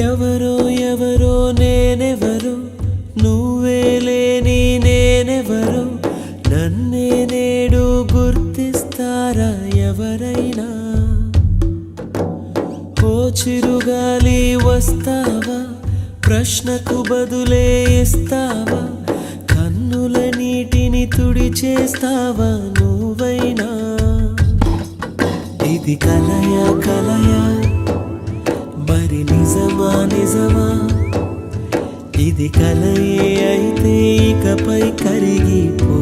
ఎవరో ఎవరో నేనెవరో నువ్వే లేని నేనెవరో నన్నే నేడు గుర్తిస్తారా ఎవరైనా ఓ చిరుగాలి వస్తావా ప్రశ్నకు బదులే ఇస్తావా కన్నుల నీటిని తుడిచేస్తావా నువ్వైనా ఇది కలయా కలయా మరి నిజమా నిజమా ఇది కలయే అయితే ఇకపై కరిగిపో